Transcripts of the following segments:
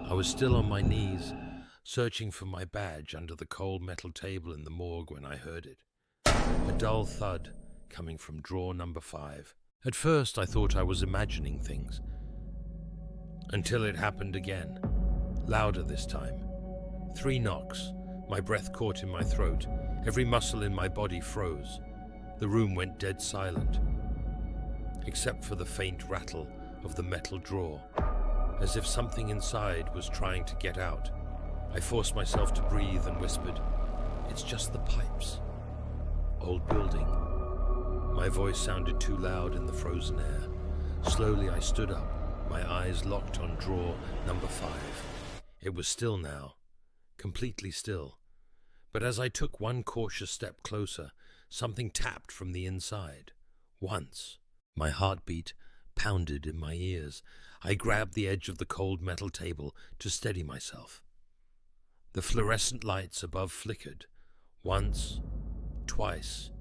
I was still on my knees, searching for my badge under the cold metal table in the morgue when I heard it. A dull thud coming from drawer number 5. At first I thought I was imagining things, until it happened again, louder this time. 3 knocks, my breath caught in my throat, every muscle in my body froze. The room went dead silent, except for the faint rattle of the metal drawer, as if something inside was trying to get out. I forced myself to breathe and whispered, "It's just the pipes." Old building. My voice sounded too loud in the frozen air. Slowly I stood up, my eyes locked on drawer number 5. It was still now, completely still. But as I took one cautious step closer, something tapped from the inside. Once. My heartbeat pounded in my ears. I grabbed the edge of the cold metal table to steady myself. The fluorescent lights above flickered. Once, twice,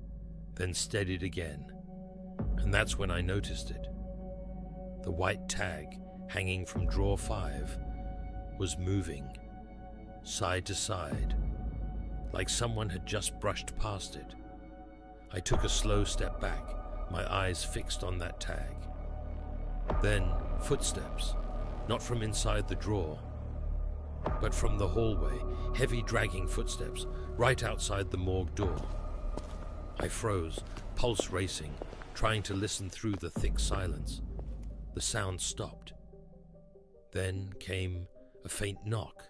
then steadied again. And that's when I noticed it. The white tag hanging from drawer 5 was moving, side to side, like someone had just brushed past it. I took a slow step back, my eyes fixed on that tag. Then footsteps, not from inside the drawer, but from the hallway, heavy dragging footsteps right outside the morgue door. I froze, pulse racing, trying to listen through the thick silence. The sound stopped. Then came a faint knock,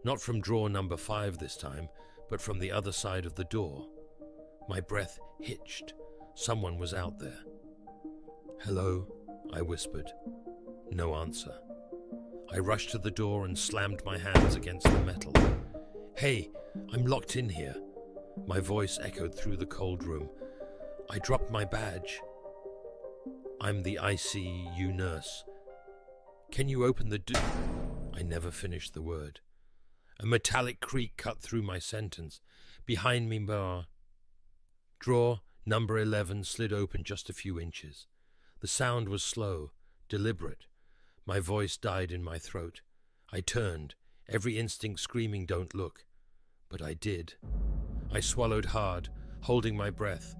not from drawer number 5 this time, but from the other side of the door. My breath hitched. Someone was out there. "Hello," I whispered. No answer. I rushed to the door and slammed my hands against the metal. "Hey, I'm locked in here." My voice echoed through the cold room. "I dropped my badge. I'm the ICU nurse. Can you open the door?" I never finished the word. A metallic creak cut through my sentence. Behind me, drawer number 11 slid open just a few inches. The sound was slow, deliberate. My voice died in my throat. I turned, every instinct screaming, "Don't look." But I did. I swallowed hard, holding my breath.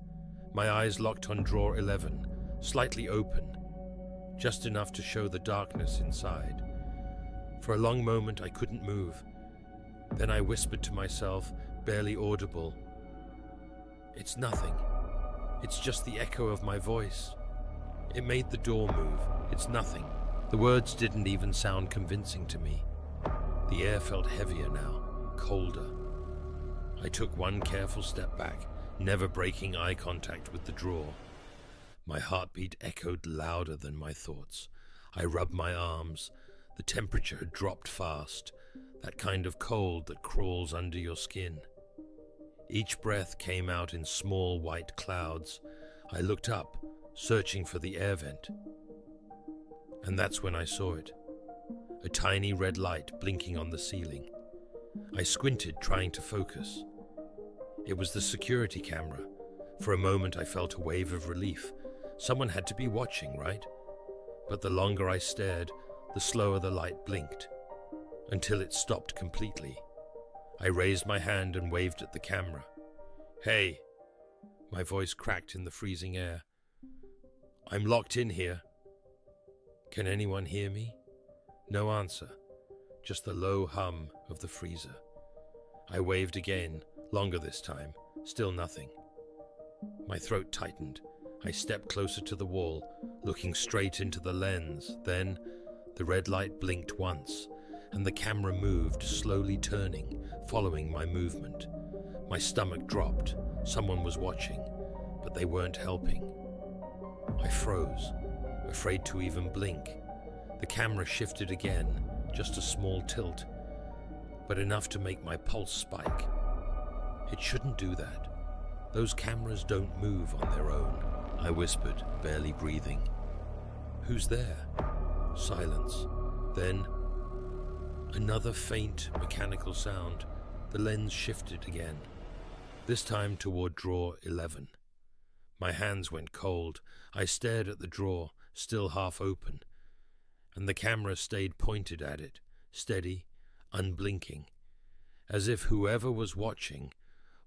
My eyes locked on drawer 11, slightly open, just enough to show the darkness inside. For a long moment I couldn't move. Then I whispered to myself, barely audible, "It's nothing. It's just the echo of my voice. It made the door move. It's nothing." The words didn't even sound convincing to me. The air felt heavier now, colder. I took one careful step back, never breaking eye contact with the drawer. My heartbeat echoed louder than my thoughts. I rubbed my arms. The temperature had dropped fast, that kind of cold that crawls under your skin. Each breath came out in small white clouds. I looked up, searching for the air vent. And that's when I saw it. A tiny red light blinking on the ceiling. I squinted, trying to focus. It was the security camera. For a moment I felt a wave of relief. Someone had to be watching, right? But the longer I stared, the slower the light blinked, until it stopped completely. I raised my hand and waved at the camera. "Hey!" My voice cracked in the freezing air. "I'm locked in here. Can anyone hear me?" No answer, just the low hum of the freezer. I waved again, longer this time, still nothing. My throat tightened. I stepped closer to the wall, looking straight into the lens. Then the red light blinked once, and the camera moved, slowly turning, following my movement. My stomach dropped. Someone was watching, but they weren't helping. I froze, afraid to even blink. The camera shifted again, just a small tilt, but enough to make my pulse spike. It shouldn't do that. Those cameras don't move on their own, I whispered, barely breathing. "Who's there?" Silence. Then another faint mechanical sound. The lens shifted again, this time toward drawer 11. My hands went cold. I stared at the drawer, still half open, and the camera stayed pointed at it, steady, unblinking, as if whoever was watching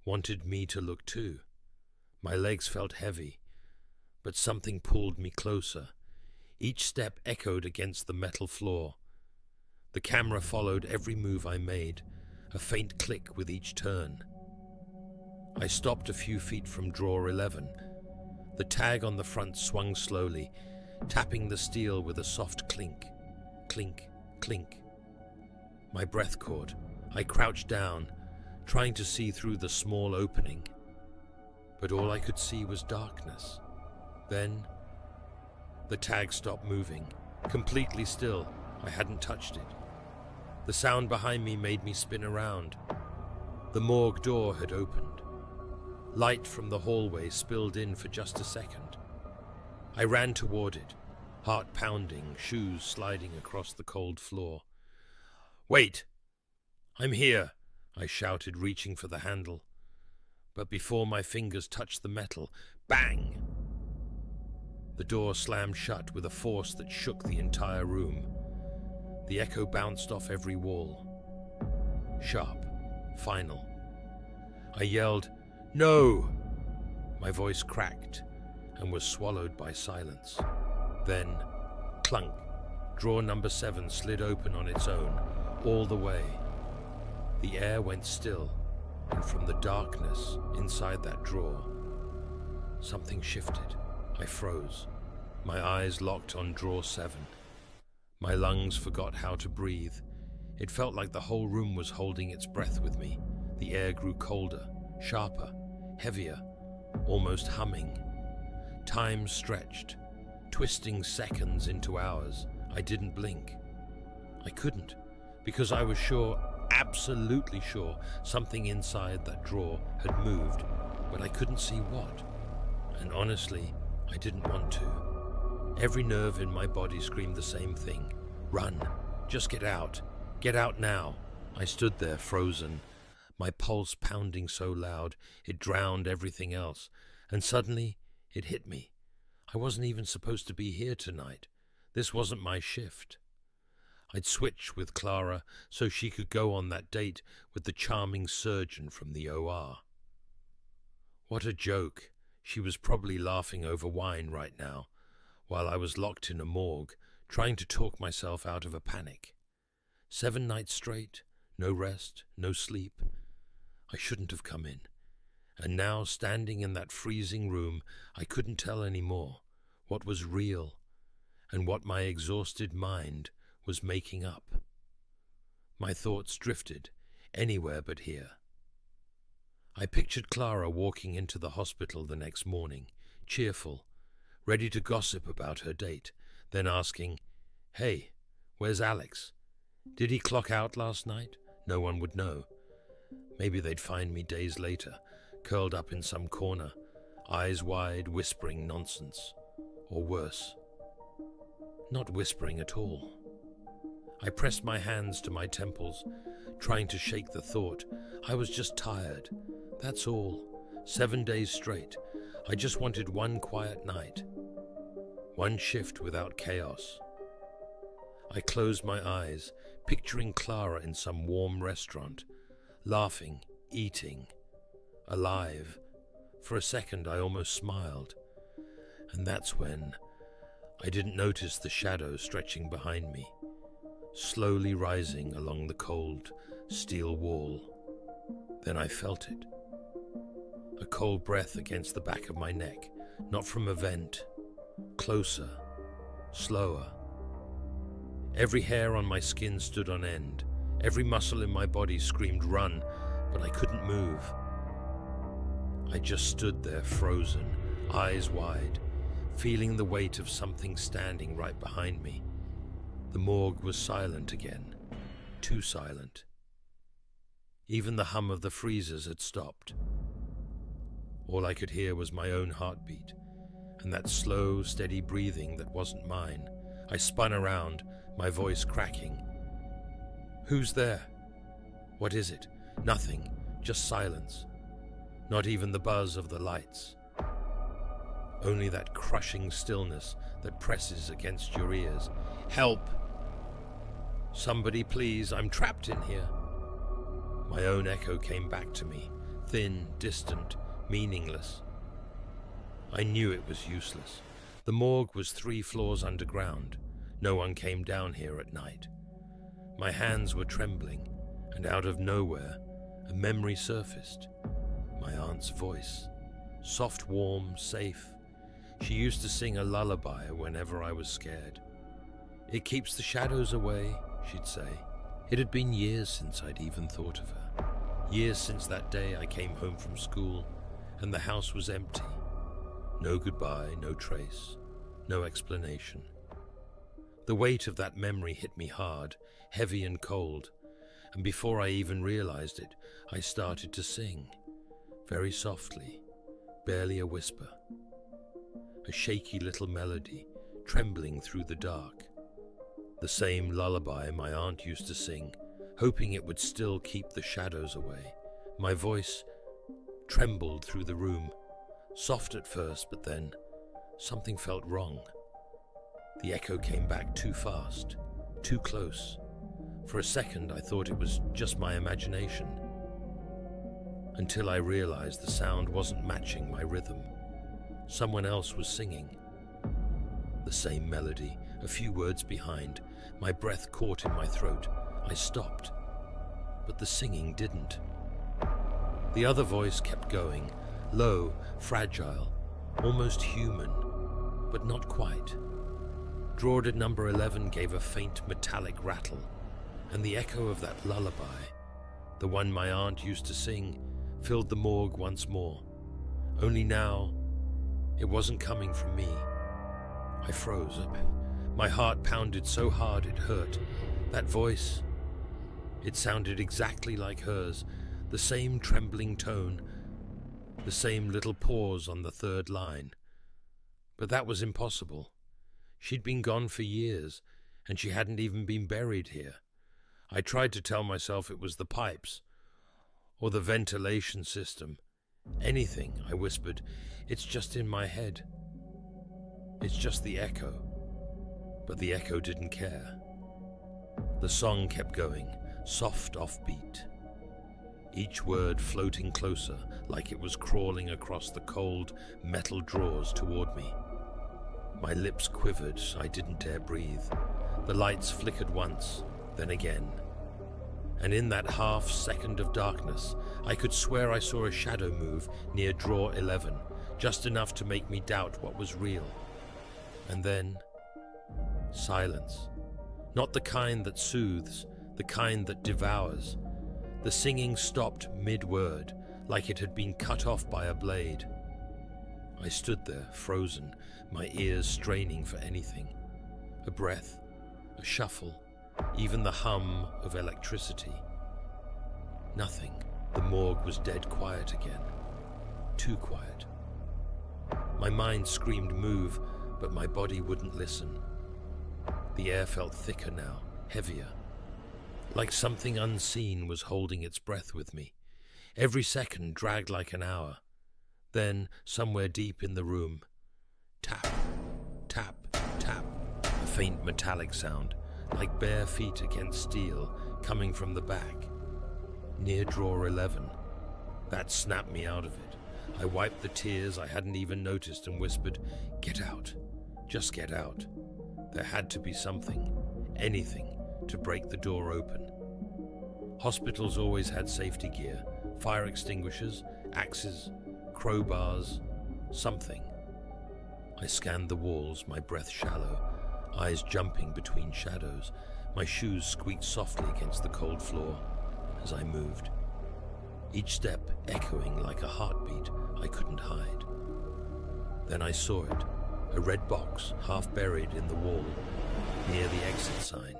wanted me to look too. My legs felt heavy, but something pulled me closer. Each step echoed against the metal floor. The camera followed every move I made, a faint click with each turn. I stopped a few feet from drawer 11. The tag on the front swung slowly, tapping the steel with a soft clink, clink, clink. My breath caught. I crouched down, trying to see through the small opening. But all I could see was darkness. Then, the tag stopped moving, completely still. I hadn't touched it. The sound behind me made me spin around. The morgue door had opened. Light from the hallway spilled in for just a second. I ran toward it, heart pounding, shoes sliding across the cold floor. "Wait! I'm here!" I shouted, reaching for the handle. But before my fingers touched the metal, bang! The door slammed shut with a force that shook the entire room. The echo bounced off every wall. Sharp, final. I yelled, "No!" My voice cracked and was swallowed by silence. Then, clunk, drawer number 7 slid open on its own, all the way. The air went still, and from the darkness inside that drawer, something shifted. I froze. My eyes locked on drawer 7. My lungs forgot how to breathe. It felt like the whole room was holding its breath with me. The air grew colder, sharper, heavier, almost humming. Time stretched, twisting seconds into hours. I didn't blink. I couldn't, because I was sure, absolutely sure, something inside that drawer had moved, but I couldn't see what. And honestly, I didn't want to. Every nerve in my body screamed the same thing. Run. Just get out. Get out now. I stood there, frozen, my pulse pounding so loud it drowned everything else. And suddenly, it hit me. I wasn't even supposed to be here tonight. This wasn't my shift. I'd switched with Clara so she could go on that date with the charming surgeon from the OR. What a joke. She was probably laughing over wine right now, while I was locked in a morgue, trying to talk myself out of a panic. 7 nights straight, no rest, no sleep. I shouldn't have come in. And now, standing in that freezing room, I couldn't tell any more what was real and what my exhausted mind was making up. My thoughts drifted anywhere but here. I pictured Clara walking into the hospital the next morning, cheerful, ready to gossip about her date, then asking, "Hey, where's Alex? Did he clock out last night?" No one would know. Maybe they'd find me days later, curled up in some corner, eyes wide, whispering nonsense. Or worse, not whispering at all. I pressed my hands to my temples, trying to shake the thought. I was just tired. That's all. 7 days straight. I just wanted one quiet night. One shift without chaos. I closed my eyes, picturing Clara in some warm restaurant, laughing, eating, alive. For a second I almost smiled. And that's when I didn't notice the shadow stretching behind me, slowly rising along the cold steel wall. Then I felt it. A cold breath against the back of my neck, not from a vent. Closer, slower. Every hair on my skin stood on end. Every muscle in my body screamed run, but I couldn't move. I just stood there frozen, eyes wide, feeling the weight of something standing right behind me. The morgue was silent again, too silent. Even the hum of the freezers had stopped. All I could hear was my own heartbeat, and that slow, steady breathing that wasn't mine. I spun around, my voice cracking. "Who's there?" "What is it?" "Nothing, just silence. Not even the buzz of the lights." only that crushing stillness that presses against your ears. Help! Somebody please, I'm trapped in here. My own echo came back to me, thin, distant, meaningless. I knew it was useless. The morgue was 3 floors underground. No one came down here at night. My hands were trembling, and out of nowhere, a memory surfaced. My aunt's voice. Soft, warm, safe. She used to sing a lullaby whenever I was scared. "It keeps the shadows away," she'd say. It had been years since I'd even thought of her. Years since that day I came home from school, and the house was empty. No goodbye, no trace, no explanation. The weight of that memory hit me hard, heavy and cold, and before I even realized it, I started to sing, very softly, barely a whisper. A shaky little melody, trembling through the dark. The same lullaby my aunt used to sing, hoping it would still keep the shadows away. My voice trembled through the room, soft at first, but then something felt wrong. The echo came back too fast, too close. For a second, I thought it was just my imagination, until I realized the sound wasn't matching my rhythm. Someone else was singing. The same melody, a few words behind. My breath caught in my throat. I stopped, but the singing didn't. The other voice kept going, low, fragile, almost human, but not quite. Drawer number 11 gave a faint metallic rattle, and the echo of that lullaby, the one my aunt used to sing, filled the morgue once more. Only now, it wasn't coming from me. I froze up. My heart pounded so hard it hurt. That voice, it sounded exactly like hers, the same trembling tone, the same little pause on the 3rd line. But that was impossible. She'd been gone for years, and she hadn't even been buried here. I tried to tell myself it was the pipes, or the ventilation system. Anything, I whispered. It's just in my head. It's just the echo. But the echo didn't care. The song kept going, soft offbeat. Each word floating closer, like it was crawling across the cold metal drawers toward me. My lips quivered, I didn't dare breathe. The lights flickered once, then again. And in that half-second of darkness, I could swear I saw a shadow move near drawer 11, just enough to make me doubt what was real. And then, silence. Not the kind that soothes, the kind that devours. The singing stopped mid-word, like it had been cut off by a blade. I stood there, frozen, my ears straining for anything. A breath, a shuffle, even the hum of electricity. Nothing. The morgue was dead quiet again. Too quiet. My mind screamed move, but my body wouldn't listen. The air felt thicker now, heavier. Like something unseen was holding its breath with me. Every second dragged like an hour. Then, somewhere deep in the room, tap, tap, tap, a faint metallic sound, like bare feet against steel, coming from the back. Near drawer 11. That snapped me out of it. I wiped the tears I hadn't even noticed and whispered, "Get out. Just get out." There had to be something, anything, to break the door open. Hospitals always had safety gear, fire extinguishers, axes, crowbars, something. I scanned the walls, my breath shallow, eyes jumping between shadows. My shoes squeaked softly against the cold floor as I moved. Each step echoing like a heartbeat I couldn't hide. Then I saw it, a red box half buried in the wall near the exit sign.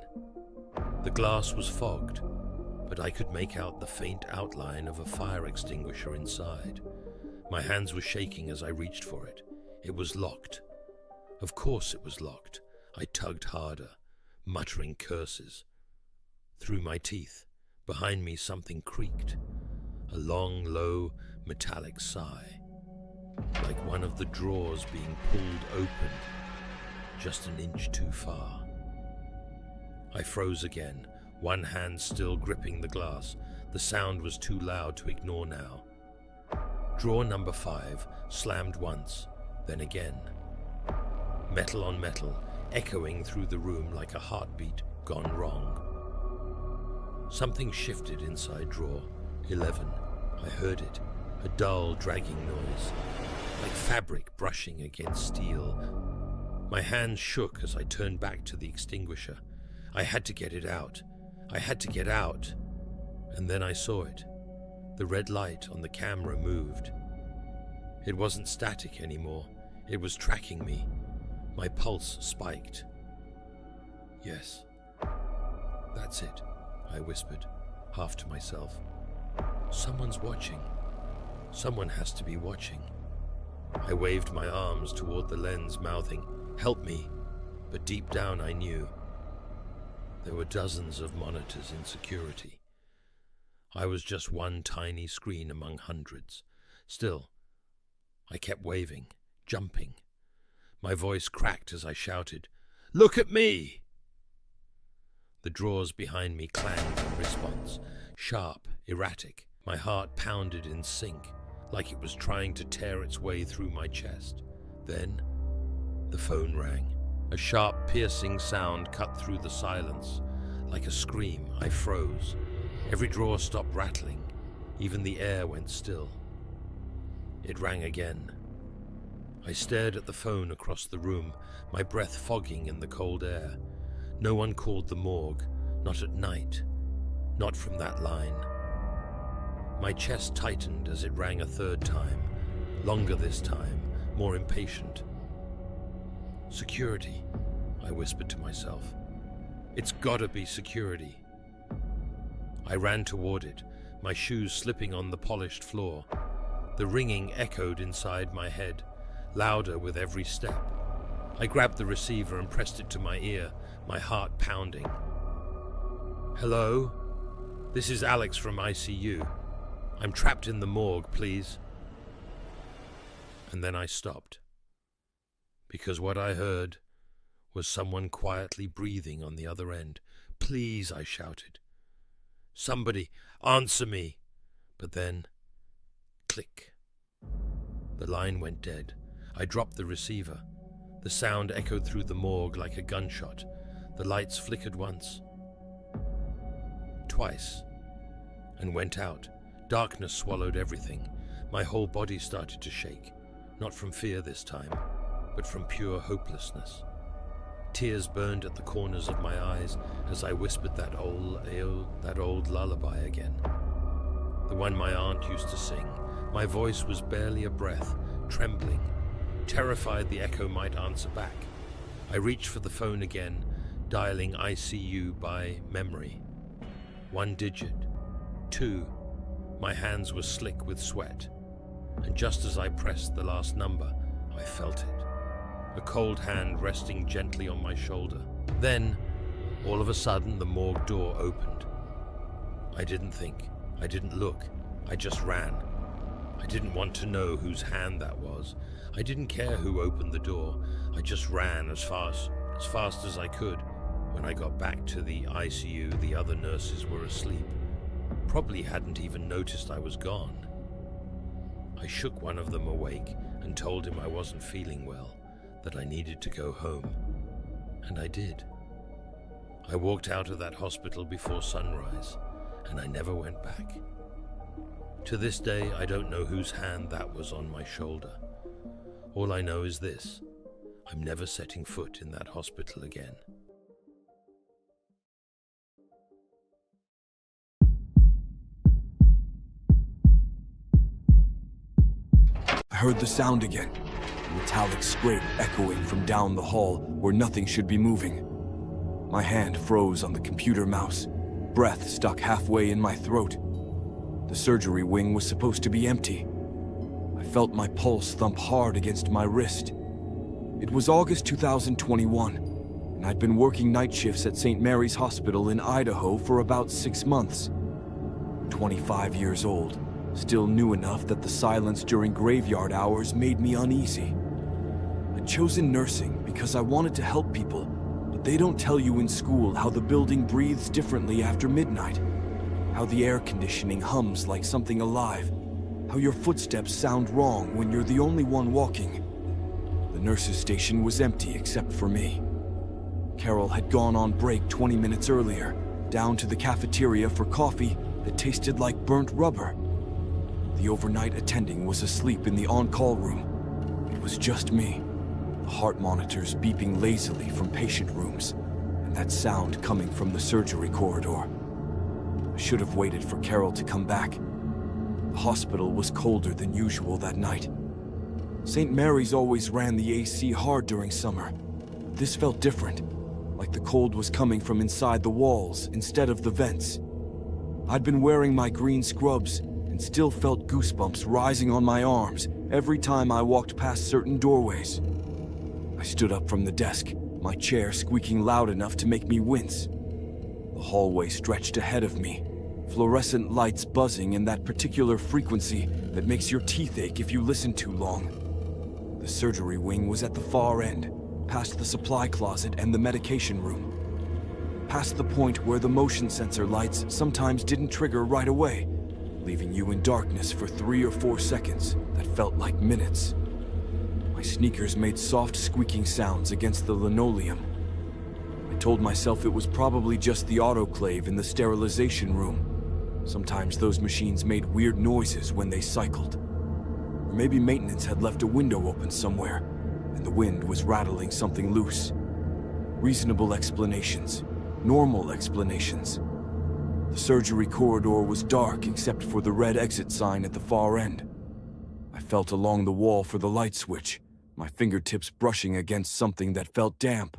The glass was fogged, but I could make out the faint outline of a fire extinguisher inside. My hands were shaking as I reached for it. It was locked. Of course it was locked. I tugged harder, muttering curses. Through my teeth, behind me something creaked. A long, low, metallic sigh. like one of the drawers being pulled open just an inch too far. I froze again, one hand still gripping the glass. The sound was too loud to ignore now. Drawer number 5 slammed once, then again. Metal on metal, echoing through the room like a heartbeat gone wrong. Something shifted inside drawer 11. I heard it, a dull, dragging noise, like fabric brushing against steel. My hands shook as I turned back to the extinguisher. I had to get it out. I had to get out. And then I saw it. The red light on the camera moved. It wasn't static anymore. It was tracking me. My pulse spiked. Yes, that's it, I whispered, half to myself. Someone's watching. Someone has to be watching. I waved my arms toward the lens, mouthing, "Help me," but deep down I knew. There were dozens of monitors in security. I was just one tiny screen among hundreds. Still, I kept waving, jumping. My voice cracked as I shouted, "Look at me!" The drawers behind me clanged in response, sharp, erratic. My heart pounded in sync, like it was trying to tear its way through my chest. Then, the phone rang. A sharp, piercing sound cut through the silence. Like a scream, I froze. Every drawer stopped rattling. Even the air went still. It rang again. I stared at the phone across the room, my breath fogging in the cold air. No one called the morgue, not at night, not from that line. My chest tightened as it rang a third time, longer this time, more impatient. "Security," I whispered to myself. "It's gotta be security." I ran toward it, my shoes slipping on the polished floor. The ringing echoed inside my head, louder with every step. I grabbed the receiver and pressed it to my ear, my heart pounding. "Hello? This is Alex from ICU. I'm trapped in the morgue, please." And then I stopped. Because what I heard was someone quietly breathing on the other end. "Please," I shouted. "Somebody, answer me." But then, click. The line went dead. I dropped the receiver. The sound echoed through the morgue like a gunshot. The lights flickered once, twice, and went out. Darkness swallowed everything. My whole body started to shake, not from fear this time, but from pure hopelessness. Tears burned at the corners of my eyes as I whispered that old lullaby again. The one my aunt used to sing. My voice was barely a breath, trembling, terrified the echo might answer back. I reached for the phone again, dialing ICU by memory. 1 digit, 2. My hands were slick with sweat, and just as I pressed the last number, I felt it. A cold hand resting gently on my shoulder. Then, all of a sudden, the morgue door opened. I didn't think. I didn't look. I just ran. I didn't want to know whose hand that was. I didn't care who opened the door. I just ran as fast as I could. When I got back to the ICU, the other nurses were asleep. Probably hadn't even noticed I was gone. I shook one of them awake and told him I wasn't feeling well, that I needed to go home. And I did. I walked out of that hospital before sunrise, and I never went back. To this day, I don't know whose hand that was on my shoulder. All I know is this: I'm never setting foot in that hospital again. I heard the sound again, a metallic scrape echoing from down the hall where nothing should be moving. My hand froze on the computer mouse, breath stuck halfway in my throat. The surgery wing was supposed to be empty. I felt my pulse thump hard against my wrist. It was August 2021, and I'd been working night shifts at St. Mary's Hospital in Idaho for about 6 months. 25 years old, still new enough that the silence during graveyard hours made me uneasy. I'd chosen nursing because I wanted to help people, but they don't tell you in school how the building breathes differently after midnight, how the air conditioning hums like something alive, how your footsteps sound wrong when you're the only one walking. The nurse's station was empty except for me. Carol had gone on break 20 minutes earlier, down to the cafeteria for coffee that tasted like burnt rubber. The overnight attending was asleep in the on-call room. It was just me, the heart monitors beeping lazily from patient rooms, and that sound coming from the surgery corridor. I should have waited for Carol to come back. The hospital was colder than usual that night. St. Mary's always ran the AC hard during summer. This felt different, like the cold was coming from inside the walls instead of the vents. I'd been wearing my green scrubs and still felt goosebumps rising on my arms every time I walked past certain doorways. I stood up from the desk, my chair squeaking loud enough to make me wince. The hallway stretched ahead of me, fluorescent lights buzzing in that particular frequency that makes your teeth ache if you listen too long. The surgery wing was at the far end, past the supply closet and the medication room. Past the point where the motion sensor lights sometimes didn't trigger right away, leaving you in darkness for 3 or 4 seconds that felt like minutes. My sneakers made soft squeaking sounds against the linoleum. I told myself it was probably just the autoclave in the sterilization room. Sometimes those machines made weird noises when they cycled. Or maybe maintenance had left a window open somewhere, and the wind was rattling something loose. Reasonable explanations. Normal explanations. The surgery corridor was dark except for the red exit sign at the far end. I felt along the wall for the light switch, my fingertips brushing against something that felt damp.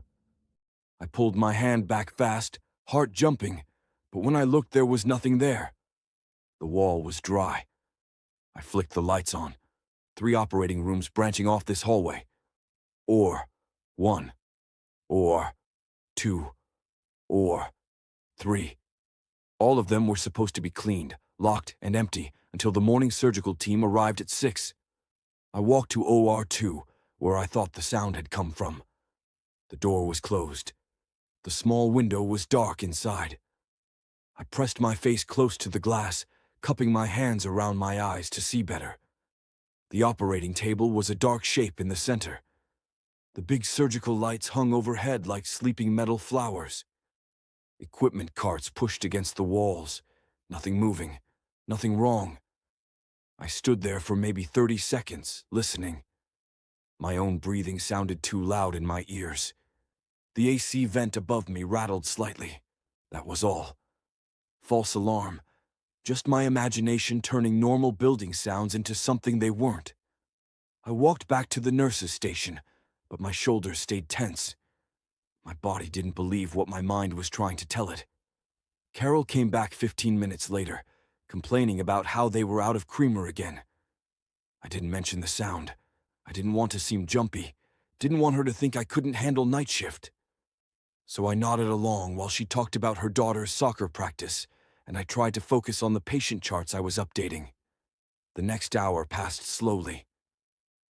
I pulled my hand back fast, heart jumping, but when I looked there was nothing there. The wall was dry. I flicked the lights on. 3 operating rooms branching off this hallway. Or 1. Or 2. Or 3. All of them were supposed to be cleaned, locked, and empty until the morning surgical team arrived at 6. I walked to OR2, where I thought the sound had come from. The door was closed. The small window was dark inside. I pressed my face close to the glass, cupping my hands around my eyes to see better. The operating table was a dark shape in the center. The big surgical lights hung overhead like sleeping metal flowers. Equipment carts pushed against the walls. Nothing moving. Nothing wrong. I stood there for maybe 30 seconds, listening. My own breathing sounded too loud in my ears. The AC vent above me rattled slightly. That was all. False alarm. Just my imagination turning normal building sounds into something they weren't. I walked back to the nurse's station, but my shoulders stayed tense. My body didn't believe what my mind was trying to tell it. Carol came back 15 minutes later, complaining about how they were out of creamer again. I didn't mention the sound. I didn't want to seem jumpy. Didn't want her to think I couldn't handle night shift. So I nodded along while she talked about her daughter's soccer practice, and I tried to focus on the patient charts I was updating. The next hour passed slowly.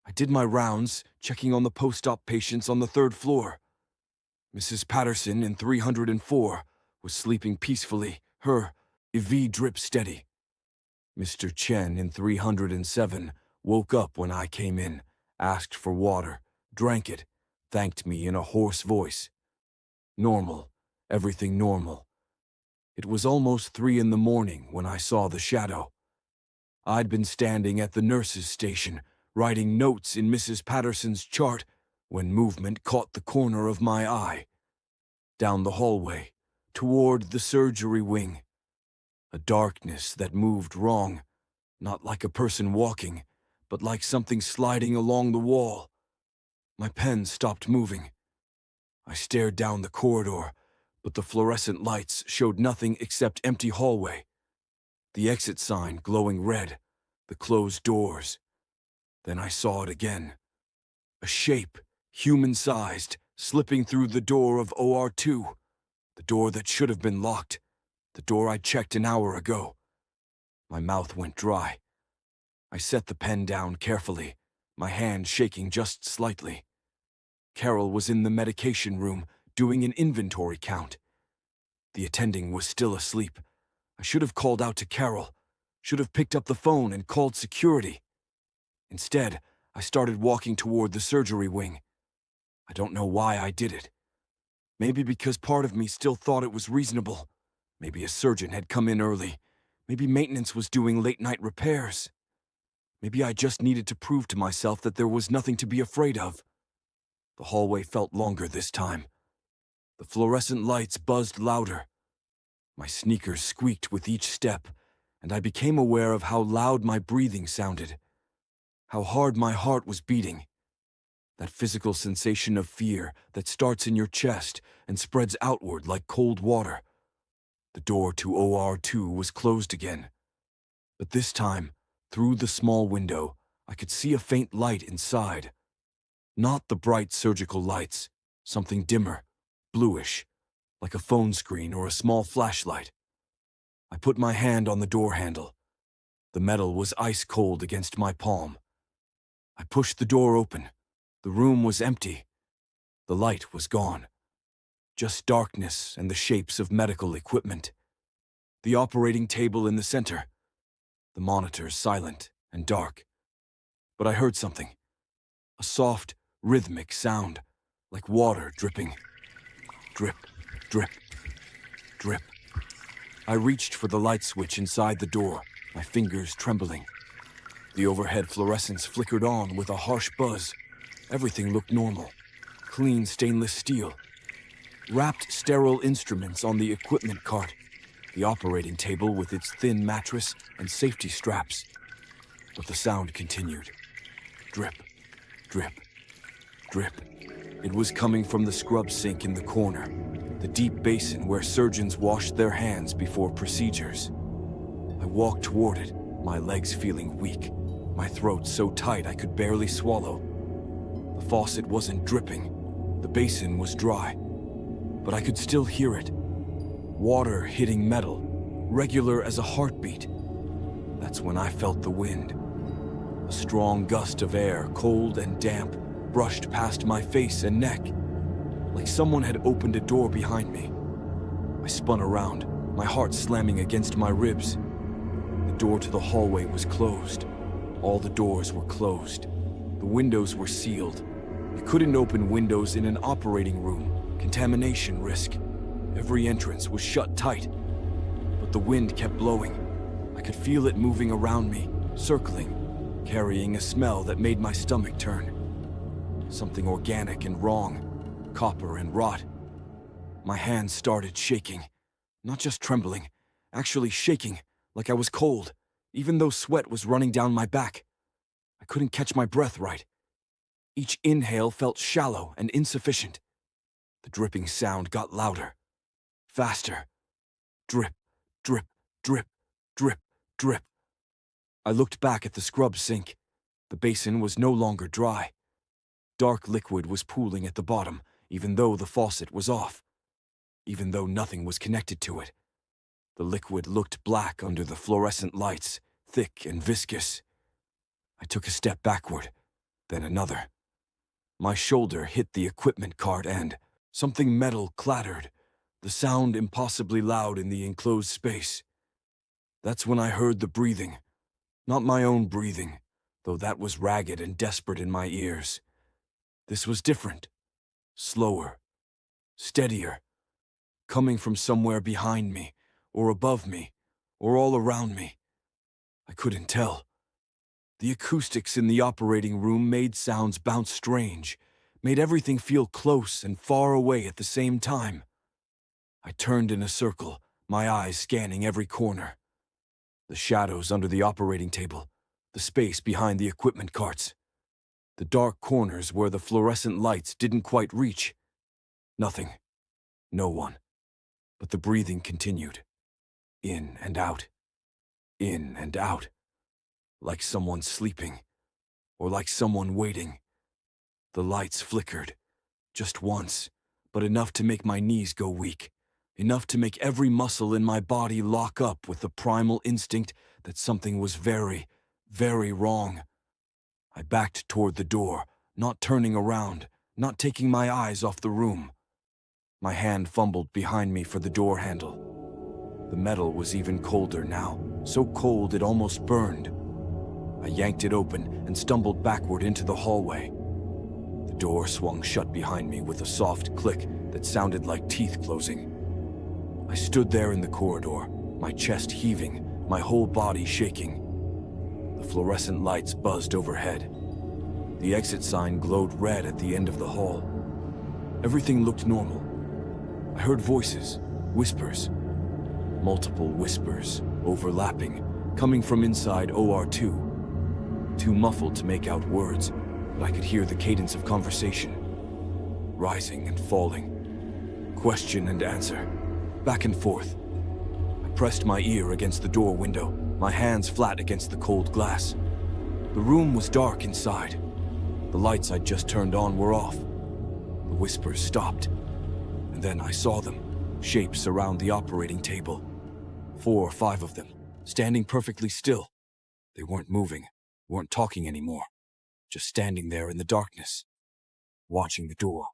I did my rounds, checking on the post-op patients on the 3rd floor. Mrs. Patterson in 304 was sleeping peacefully, her IV drip steady. Mr. Chen in 307 woke up when I came in, asked for water, drank it, thanked me in a hoarse voice. Normal, everything normal. It was almost 3 in the morning when I saw the shadow. I'd been standing at the nurse's station, writing notes in Mrs. Patterson's chart, when movement caught the corner of my eye. Down the hallway, toward the surgery wing. A darkness that moved wrong, not like a person walking, but like something sliding along the wall. My pen stopped moving. I stared down the corridor, but the fluorescent lights showed nothing except empty hallway. The exit sign glowing red, the closed doors. Then I saw it again. A shape, human-sized, slipping through the door of OR2. The door that should have been locked. The door I checked an hour ago. My mouth went dry. I set the pen down carefully, my hand shaking just slightly. Carol was in the medication room, doing an inventory count. The attending was still asleep. I should have called out to Carol, should have picked up the phone and called security. Instead, I started walking toward the surgery wing. I don't know why I did it. Maybe because part of me still thought it was reasonable. Maybe a surgeon had come in early. Maybe maintenance was doing late-night repairs. Maybe I just needed to prove to myself that there was nothing to be afraid of. The hallway felt longer this time. The fluorescent lights buzzed louder. My sneakers squeaked with each step, and I became aware of how loud my breathing sounded, how hard my heart was beating. That physical sensation of fear that starts in your chest and spreads outward like cold water. The door to OR2 was closed again. But this time, through the small window, I could see a faint light inside. Not the bright surgical lights, something dimmer, bluish, like a phone screen or a small flashlight. I put my hand on the door handle. The metal was ice cold against my palm. I pushed the door open. The room was empty. The light was gone. Just darkness and the shapes of medical equipment. The operating table in the center. The monitors silent and dark. But I heard something. A soft, rhythmic sound, like water dripping. Drip, drip, drip. I reached for the light switch inside the door, my fingers trembling. The overhead fluorescence flickered on with a harsh buzz. Everything looked normal. Clean stainless steel. Wrapped sterile instruments on the equipment cart. The operating table with its thin mattress and safety straps. But the sound continued. Drip, drip, drip. It was coming from the scrub sink in the corner, the deep basin where surgeons washed their hands before procedures. I walked toward it, my legs feeling weak, my throat so tight I could barely swallow. The faucet wasn't dripping, the basin was dry, but I could still hear it. Water hitting metal, regular as a heartbeat. That's when I felt the wind. A strong gust of air, cold and damp, brushed past my face and neck, like someone had opened a door behind me. I spun around, my heart slamming against my ribs. The door to the hallway was closed. All the doors were closed. The windows were sealed. You couldn't open windows in an operating room. Contamination risk. Every entrance was shut tight. But the wind kept blowing. I could feel it moving around me, circling, carrying a smell that made my stomach turn. Something organic and wrong, copper and rot. My hands started shaking, not just trembling, actually shaking, like I was cold, even though sweat was running down my back. I couldn't catch my breath right. Each inhale felt shallow and insufficient. The dripping sound got louder, faster. Drip, drip, drip, drip, drip. I looked back at the scrub sink. The basin was no longer dry. Dark liquid was pooling at the bottom, even though the faucet was off. Even though nothing was connected to it. The liquid looked black under the fluorescent lights, thick and viscous. I took a step backward, then another. My shoulder hit the equipment cart and something metal clattered, the sound impossibly loud in the enclosed space. That's when I heard the breathing. Not my own breathing, though that was ragged and desperate in my ears. This was different, slower, steadier, coming from somewhere behind me, or above me, or all around me. I couldn't tell. The acoustics in the operating room made sounds bounce strange, made everything feel close and far away at the same time. I turned in a circle, my eyes scanning every corner. The shadows under the operating table, the space behind the equipment carts. The dark corners where the fluorescent lights didn't quite reach. Nothing. No one. But the breathing continued. In and out. In and out. Like someone sleeping. Or like someone waiting. The lights flickered. Just once. But enough to make my knees go weak. Enough to make every muscle in my body lock up with the primal instinct that something was very, very wrong. I backed toward the door, not turning around, not taking my eyes off the room. My hand fumbled behind me for the door handle. The metal was even colder now, so cold it almost burned. I yanked it open and stumbled backward into the hallway. The door swung shut behind me with a soft click that sounded like teeth closing. I stood there in the corridor, my chest heaving, my whole body shaking. The fluorescent lights buzzed overhead. The exit sign glowed red at the end of the hall. Everything looked normal. I heard voices, whispers. Multiple whispers, overlapping, coming from inside OR2. Too muffled to make out words, but I could hear the cadence of conversation. Rising and falling. Question and answer. Back and forth. I pressed my ear against the door window, my hands flat against the cold glass. The room was dark inside. The lights I'd just turned on were off. The whispers stopped. And then I saw them, shapes around the operating table. 4 or 5 of them, standing perfectly still. They weren't moving, weren't talking anymore. Just standing there in the darkness. Watching the door.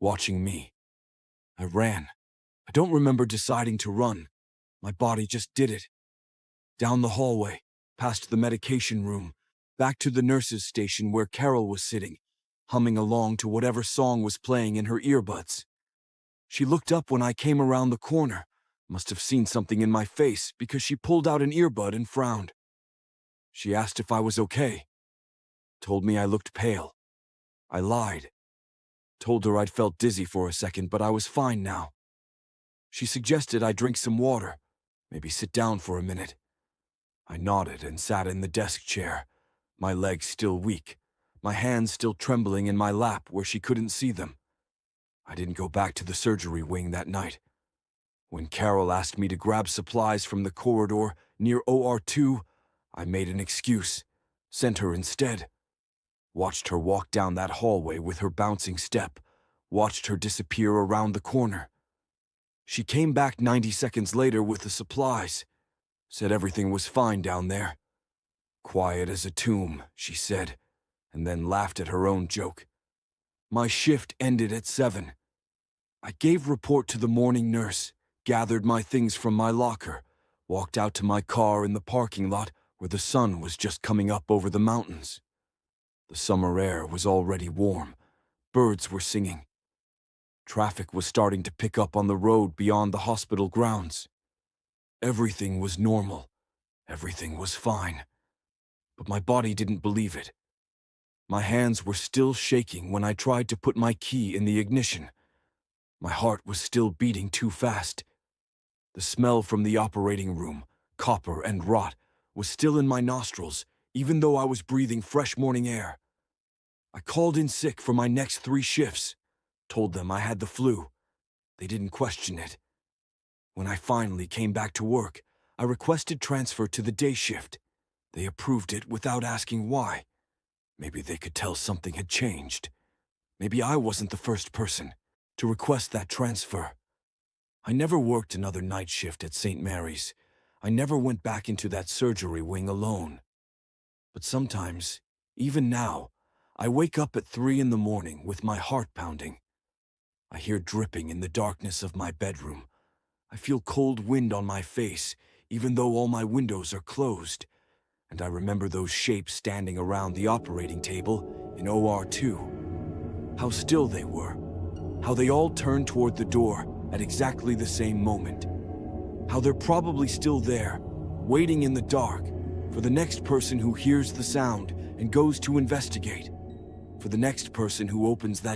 Watching me. I ran. I don't remember deciding to run. My body just did it. Down the hallway, past the medication room, back to the nurse's station where Carol was sitting, humming along to whatever song was playing in her earbuds. She looked up when I came around the corner, must have seen something in my face because she pulled out an earbud and frowned. She asked if I was okay. Told me I looked pale. I lied. Told her I'd felt dizzy for a second, but I was fine now. She suggested I drink some water, maybe sit down for a minute. I nodded and sat in the desk chair, my legs still weak, my hands still trembling in my lap where she couldn't see them. I didn't go back to the surgery wing that night. When Carol asked me to grab supplies from the corridor near OR2, I made an excuse, sent her instead. Watched her walk down that hallway with her bouncing step, watched her disappear around the corner. She came back 90 seconds later with the supplies, said everything was fine down there. Quiet as a tomb, she said, and then laughed at her own joke. My shift ended at 7. I gave report to the morning nurse, gathered my things from my locker, walked out to my car in the parking lot where the sun was just coming up over the mountains. The summer air was already warm. Birds were singing. Traffic was starting to pick up on the road beyond the hospital grounds. Everything was normal. Everything was fine. But my body didn't believe it. My hands were still shaking when I tried to put my key in the ignition. My heart was still beating too fast. The smell from the operating room, copper and rot, was still in my nostrils, even though I was breathing fresh morning air. I called in sick for my next 3 shifts, told them I had the flu. They didn't question it. When I finally came back to work, I requested transfer to the day shift. They approved it without asking why. Maybe they could tell something had changed. Maybe I wasn't the first person to request that transfer. I never worked another night shift at St. Mary's. I never went back into that surgery wing alone. But sometimes, even now, I wake up at 3 in the morning with my heart pounding. I hear dripping in the darkness of my bedroom. I feel cold wind on my face, even though all my windows are closed. And I remember those shapes standing around the operating table in OR2. How still they were. How they all turned toward the door at exactly the same moment. How they're probably still there, waiting in the dark, for the next person who hears the sound and goes to investigate. For the next person who opens that